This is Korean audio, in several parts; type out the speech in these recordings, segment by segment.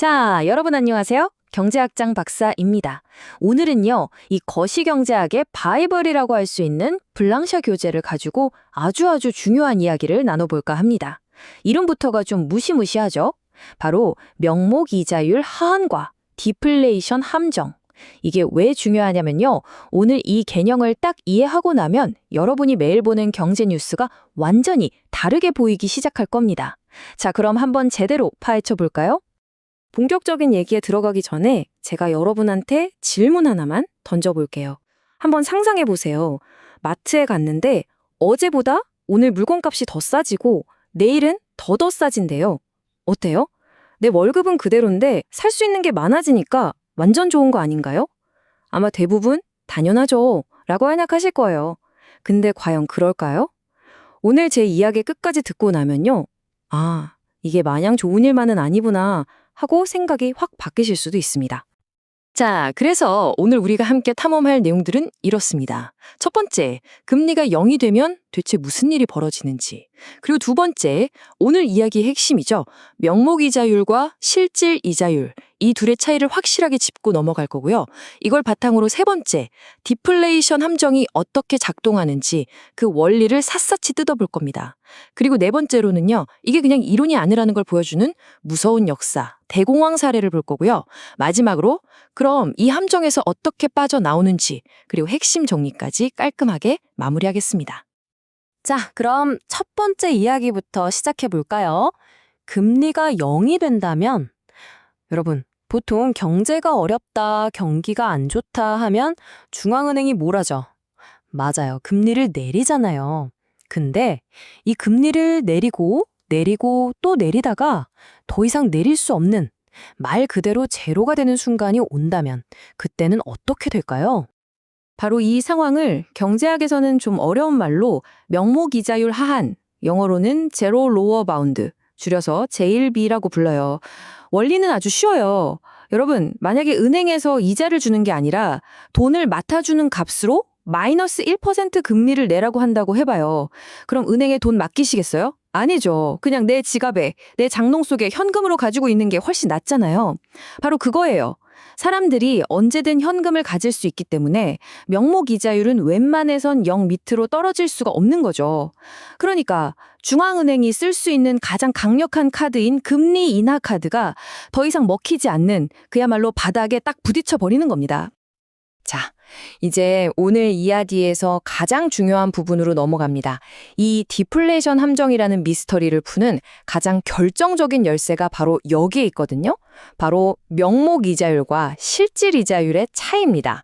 자, 여러분 안녕하세요. 경제학장 박사입니다. 오늘은요, 이 거시경제학의 바이블이라고 할 수 있는 블랑샤 교재를 가지고 아주 중요한 이야기를 나눠볼까 합니다. 이름부터가 좀 무시무시하죠? 바로 명목이자율 하한과 디플레이션 함정. 이게 왜 중요하냐면요, 오늘 이 개념을 딱 이해하고 나면 여러분이 매일 보는 경제 뉴스가 완전히 다르게 보이기 시작할 겁니다. 자, 그럼 한번 제대로 파헤쳐 볼까요? 본격적인 얘기에 들어가기 전에 제가 여러분한테 질문 하나만 던져볼게요. 한번 상상해 보세요. 마트에 갔는데 어제보다 오늘 물건값이 더 싸지고 내일은 더 싸진대요. 어때요? 내 월급은 그대로인데 살 수 있는 게 많아지니까 완전 좋은 거 아닌가요? 아마 대부분 당연하죠 라고 생각하실 거예요. 근데 과연 그럴까요? 오늘 제 이야기 끝까지 듣고 나면요. 아, 이게 마냥 좋은 일만은 아니구나 하고 생각이 확 바뀌실 수도 있습니다. 자, 그래서 오늘 우리가 함께 탐험할 내용들은 이렇습니다. 첫 번째, 금리가 0이 되면 대체 무슨 일이 벌어지는지. 그리고 두 번째, 오늘 이야기의 핵심이죠. 명목이자율과 실질이자율. 이 둘의 차이를 확실하게 짚고 넘어갈 거고요. 이걸 바탕으로 세 번째, 디플레이션 함정이 어떻게 작동하는지 그 원리를 샅샅이 뜯어볼 겁니다. 그리고 네 번째로는요, 이게 그냥 이론이 아니라는 걸 보여주는 무서운 역사, 대공황 사례를 볼 거고요. 마지막으로 그럼 이 함정에서 어떻게 빠져나오는지 그리고 핵심 정리까지 깔끔하게 마무리하겠습니다. 자, 그럼 첫 번째 이야기부터 시작해 볼까요? 금리가 0이 된다면 여러분, 보통 경제가 어렵다, 경기가 안 좋다 하면 중앙은행이 뭘 하죠? 맞아요. 금리를 내리잖아요. 근데 이 금리를 내리고 또 내리다가 더 이상 내릴 수 없는 말 그대로 제로가 되는 순간이 온다면 그때는 어떻게 될까요? 바로 이 상황을 경제학에서는 좀 어려운 말로 명목이자율 하한, 영어로는 제로 로어 바운드, 줄여서 JLB라고 불러요. 원리는 아주 쉬워요. 여러분, 만약에 은행에서 이자를 주는 게 아니라 돈을 맡아주는 값으로 마이너스 1% 금리를 내라고 한다고 해봐요. 그럼 은행에 돈 맡기시겠어요? 아니죠. 그냥 내 지갑에, 내 장롱 속에 현금으로 가지고 있는 게 훨씬 낫잖아요. 바로 그거예요. 사람들이 언제든 현금을 가질 수 있기 때문에 명목이자율은 웬만해선 0 밑으로 떨어질 수가 없는 거죠. 그러니까 중앙은행이 쓸 수 있는 가장 강력한 카드인 금리 인하 카드가 더 이상 먹히지 않는 그야말로 바닥에 딱 부딪혀 버리는 겁니다. 자, 이제 오늘 이야기에서 가장 중요한 부분으로 넘어갑니다. 이 디플레이션 함정이라는 미스터리를 푸는 가장 결정적인 열쇠가 바로 여기에 있거든요. 바로 명목이자율과 실질이자율의 차이입니다.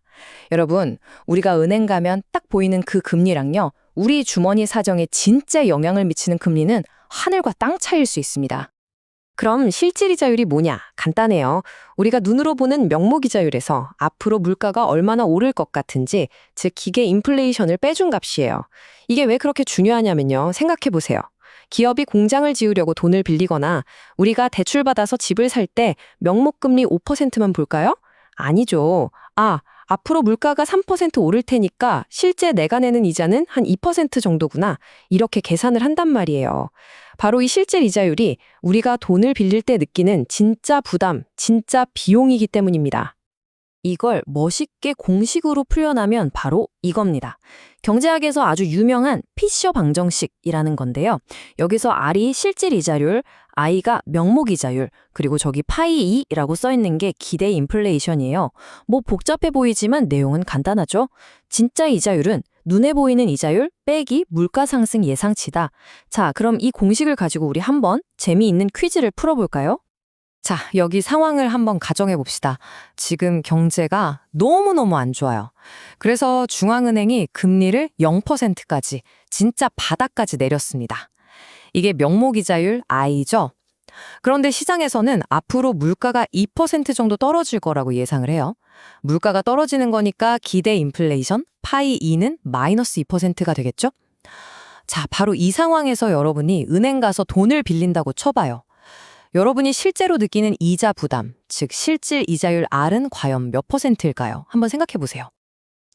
여러분, 우리가 은행 가면 딱 보이는 그 금리랑요, 우리 주머니 사정에 진짜 영향을 미치는 금리는 하늘과 땅 차이일 수 있습니다. 그럼 실질이자율이 뭐냐? 간단해요. 우리가 눈으로 보는 명목이자율에서 앞으로 물가가 얼마나 오를 것 같은지, 즉 기계 인플레이션을 빼준 값이에요. 이게 왜 그렇게 중요하냐면요. 생각해 보세요. 기업이 공장을 지으려고 돈을 빌리거나 우리가 대출받아서 집을 살 때 명목금리 5%만 볼까요? 아니죠. 앞으로 물가가 3% 오를 테니까 실제 내가 내는 이자는 한 2% 정도구나. 이렇게 계산을 한단 말이에요. 바로 이 실질 이자율이 우리가 돈을 빌릴 때 느끼는 진짜 부담, 진짜 비용이기 때문입니다. 이걸 멋있게 공식으로 풀려나면 바로 이겁니다. 경제학에서 아주 유명한 피셔 방정식이라는 건데요. 여기서 R이 실질 이자율, I가 명목 이자율, 그리고 저기 파이 2라고 써 있는 게 기대 인플레이션이에요. 뭐 복잡해 보이지만 내용은 간단하죠. 진짜 이자율은 눈에 보이는 이자율 빼기 물가 상승 예상치다. 자, 그럼 이 공식을 가지고 우리 한번 재미있는 퀴즈를 풀어볼까요? 자, 여기 상황을 한번 가정해 봅시다. 지금 경제가 너무너무 안 좋아요. 그래서 중앙은행이 금리를 0%까지, 진짜 바닥까지 내렸습니다. 이게 명목이자율 I죠. 그런데 시장에서는 앞으로 물가가 2% 정도 떨어질 거라고 예상을 해요. 물가가 떨어지는 거니까 기대 인플레이션, 파이 2는 마이너스 2%가 되겠죠? 자, 바로 이 상황에서 여러분이 은행 가서 돈을 빌린다고 쳐봐요. 여러분이 실제로 느끼는 이자 부담, 즉 실질 이자율 R은 과연 몇 %일까요? 한번 생각해 보세요.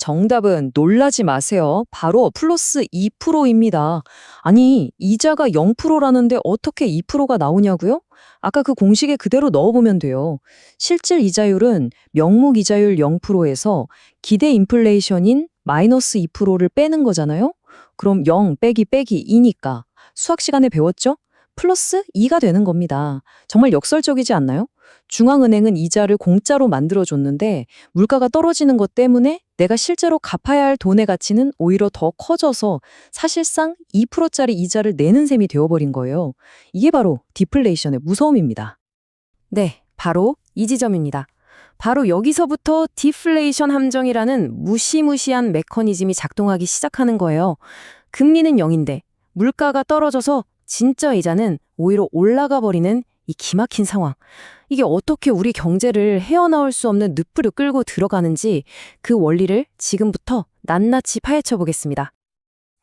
정답은 놀라지 마세요. 바로 플러스 2%입니다. 아니, 이자가 0%라는데 어떻게 2%가 나오냐고요? 아까 그 공식에 그대로 넣어보면 돼요. 실질 이자율은 명목 이자율 0%에서 기대 인플레이션인 마이너스 2%를 빼는 거잖아요? 그럼 0 빼기 2니까 수학 시간에 배웠죠? 플러스 2가 되는 겁니다. 정말 역설적이지 않나요? 중앙은행은 이자를 공짜로 만들어줬는데 물가가 떨어지는 것 때문에 내가 실제로 갚아야 할 돈의 가치는 오히려 더 커져서 사실상 2%짜리 이자를 내는 셈이 되어버린 거예요. 이게 바로 디플레이션의 무서움입니다. 네, 바로 이 지점입니다. 바로 여기서부터 디플레이션 함정이라는 무시무시한 메커니즘이 작동하기 시작하는 거예요. 금리는 0인데 물가가 떨어져서 진짜 이자는 오히려 올라가 버리는 이 기막힌 상황. 이게 어떻게 우리 경제를 헤어나올 수 없는 늪으로 끌고 들어가는지 그 원리를 지금부터 낱낱이 파헤쳐 보겠습니다.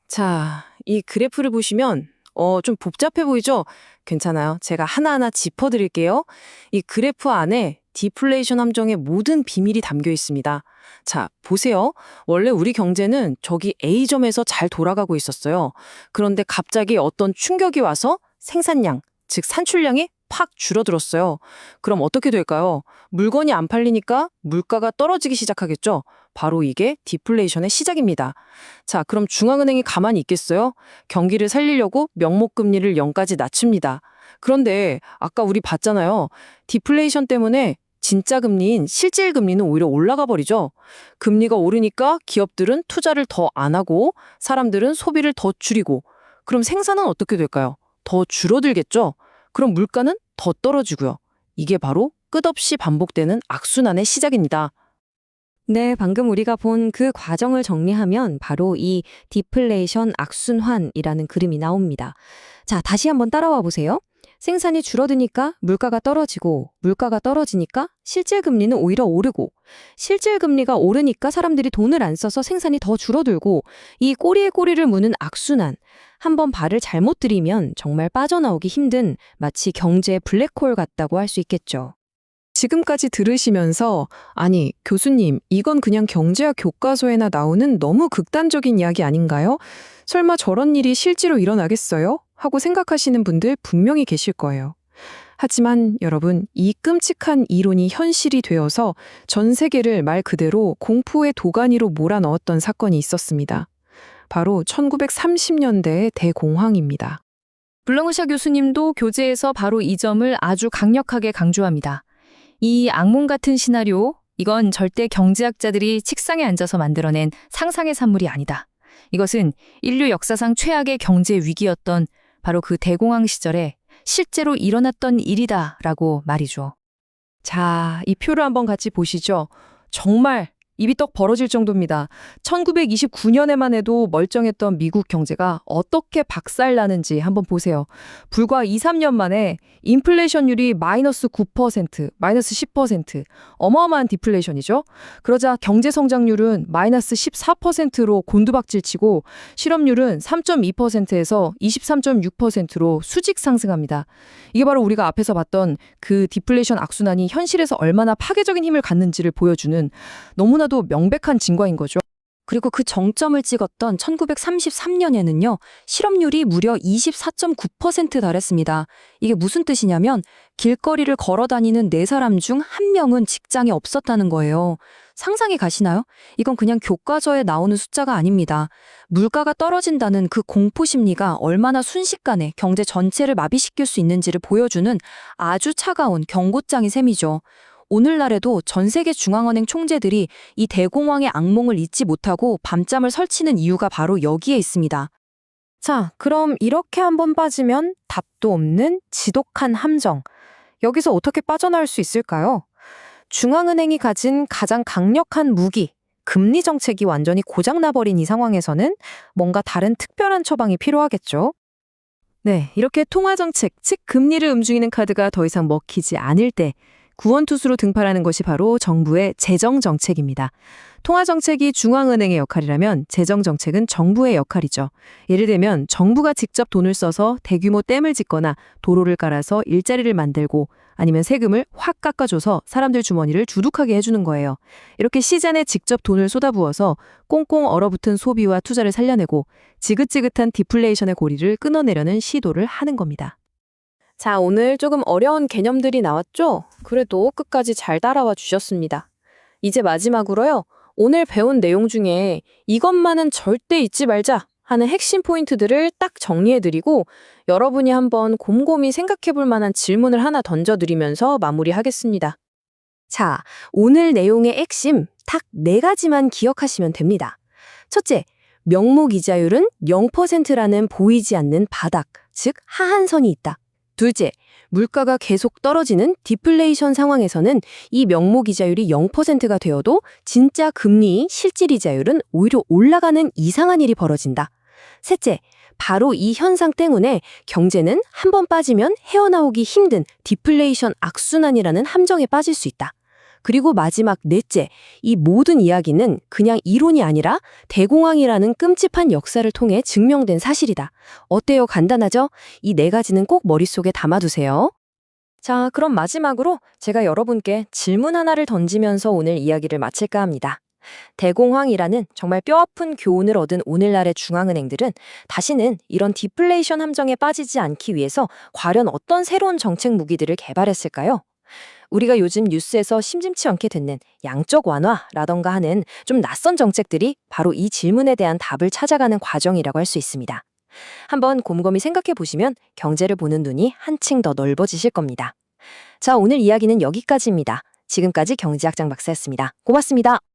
자, 이 그래프를 보시면 좀 복잡해 보이죠? 괜찮아요. 제가 하나하나 짚어드릴게요. 이 그래프 안에 디플레이션 함정의 모든 비밀이 담겨 있습니다. 자, 보세요. 원래 우리 경제는 저기 A점에서 잘 돌아가고 있었어요. 그런데 갑자기 어떤 충격이 와서 생산량, 즉 산출량이 팍 줄어들었어요. 그럼 어떻게 될까요? 물건이 안 팔리니까 물가가 떨어지기 시작하겠죠? 바로 이게 디플레이션의 시작입니다. 자, 그럼 중앙은행이 가만히 있겠어요? 경기를 살리려고 명목금리를 0까지 낮춥니다. 그런데 아까 우리 봤잖아요. 디플레이션 때문에 진짜 금리인 실질 금리는 오히려 올라가 버리죠. 금리가 오르니까 기업들은 투자를 더 안 하고 사람들은 소비를 더 줄이고 그럼 생산은 어떻게 될까요? 더 줄어들겠죠? 그럼 물가는 더 떨어지고요. 이게 바로 끝없이 반복되는 악순환의 시작입니다. 네, 방금 우리가 본 그 과정을 정리하면 바로 이 디플레이션 악순환이라는 그림이 나옵니다. 자, 다시 한번 따라와 보세요. 생산이 줄어드니까 물가가 떨어지고, 물가가 떨어지니까 실질 금리는 오히려 오르고, 실질 금리가 오르니까 사람들이 돈을 안 써서 생산이 더 줄어들고, 이 꼬리에 꼬리를 무는 악순환. 한번 발을 잘못 들이면 정말 빠져나오기 힘든 마치 경제의 블랙홀 같다고 할 수 있겠죠. 지금까지 들으시면서 아니, 교수님, 이건 그냥 경제학 교과서에나 나오는 너무 극단적인 이야기 아닌가요? 설마 저런 일이 실제로 일어나겠어요? 하고 생각하시는 분들 분명히 계실 거예요. 하지만 여러분, 이 끔찍한 이론이 현실이 되어서 전 세계를 말 그대로 공포의 도가니로 몰아넣었던 사건이 있었습니다. 바로 1930년대의 대공황입니다. 블렁샤 교수님도 교재에서 바로 이 점을 아주 강력하게 강조합니다. 이 악몽 같은 시나리오, 이건 절대 경제학자들이 책상에 앉아서 만들어낸 상상의 산물이 아니다. 이것은 인류 역사상 최악의 경제 위기였던 바로 그 대공황 시절에 실제로 일어났던 일이다라고 말이죠. 자, 이 표를 한번 같이 보시죠. 정말 입이 떡 벌어질 정도입니다. 1929년에만 해도 멀쩡했던 미국 경제가 어떻게 박살나는지 한번 보세요. 불과 2, 3년 만에 인플레이션율이 마이너스 9%, 마이너스 10%, 어마어마한 디플레이션이죠. 그러자 경제 성장률은 마이너스 14%로 곤두박질치고 실업률은 3.2%에서 23.6%로 수직 상승합니다. 이게 바로 우리가 앞에서 봤던 그 디플레이션 악순환이 현실에서 얼마나 파괴적인 힘을 갖는지를 보여주는 너무나도 명백한 증거인 거죠. 그리고 그 정점을 찍었던 1933년에는요, 실업률이 무려 24.9% 달했습니다. 이게 무슨 뜻이냐면 길거리를 걸어 다니는 4사람 중 1명은 직장에 없었다는 거예요. 상상이 가시나요? 이건 그냥 교과서에 나오는 숫자가 아닙니다. 물가가 떨어진다는 그 공포 심리가 얼마나 순식간에 경제 전체를 마비시킬 수 있는지를 보여주는 아주 차가운 경고장인 셈이죠. 오늘날에도 전 세계 중앙은행 총재들이 이 대공황의 악몽을 잊지 못하고 밤잠을 설치는 이유가 바로 여기에 있습니다. 자, 그럼 이렇게 한번 빠지면 답도 없는 지독한 함정. 여기서 어떻게 빠져나올 수 있을까요? 중앙은행이 가진 가장 강력한 무기, 금리 정책이 완전히 고장나버린 이 상황에서는 뭔가 다른 특별한 처방이 필요하겠죠? 네, 이렇게 통화정책, 즉 금리를 움직이는 카드가 더 이상 먹히지 않을 때 구원투수로 등판하는 것이 바로 정부의 재정정책입니다. 통화정책이 중앙은행의 역할이라면 재정정책은 정부의 역할이죠. 예를 들면 정부가 직접 돈을 써서 대규모 댐을 짓거나 도로를 깔아서 일자리를 만들고 아니면 세금을 확 깎아줘서 사람들 주머니를 두둑하게 해주는 거예요. 이렇게 시장에 직접 돈을 쏟아부어서 꽁꽁 얼어붙은 소비와 투자를 살려내고 지긋지긋한 디플레이션의 고리를 끊어내려는 시도를 하는 겁니다. 자, 오늘 조금 어려운 개념들이 나왔죠? 그래도 끝까지 잘 따라와 주셨습니다. 이제 마지막으로요. 오늘 배운 내용 중에 이것만은 절대 잊지 말자 하는 핵심 포인트들을 딱 정리해드리고 여러분이 한번 곰곰이 생각해볼 만한 질문을 하나 던져드리면서 마무리하겠습니다. 자, 오늘 내용의 핵심 딱 4가지만 기억하시면 됩니다. 첫째, 명목 이자율은 0%라는 보이지 않는 바닥, 즉 하한선이 있다. 둘째, 물가가 계속 떨어지는 디플레이션 상황에서는 이 명목 이자율이 0%가 되어도 진짜 금리 실질 이자율은 오히려 올라가는 이상한 일이 벌어진다. 셋째, 바로 이 현상 때문에 경제는 한 번 빠지면 헤어나오기 힘든 디플레이션 악순환이라는 함정에 빠질 수 있다. 그리고 마지막 넷째, 이 모든 이야기는 그냥 이론이 아니라 대공황이라는 끔찍한 역사를 통해 증명된 사실이다. 어때요? 간단하죠? 이 4가지는 꼭 머릿속에 담아두세요. 자, 그럼 마지막으로 제가 여러분께 질문 하나를 던지면서 오늘 이야기를 마칠까 합니다. 대공황이라는 정말 뼈아픈 교훈을 얻은 오늘날의 중앙은행들은 다시는 이런 디플레이션 함정에 빠지지 않기 위해서 과연 어떤 새로운 정책 무기들을 개발했을까요? 우리가 요즘 뉴스에서 심심치 않게 듣는 양적 완화라던가 하는 좀 낯선 정책들이 바로 이 질문에 대한 답을 찾아가는 과정이라고 할 수 있습니다. 한번 곰곰이 생각해 보시면 경제를 보는 눈이 한층 더 넓어지실 겁니다. 자, 오늘 이야기는 여기까지입니다. 지금까지 경제학장 박사였습니다. 고맙습니다.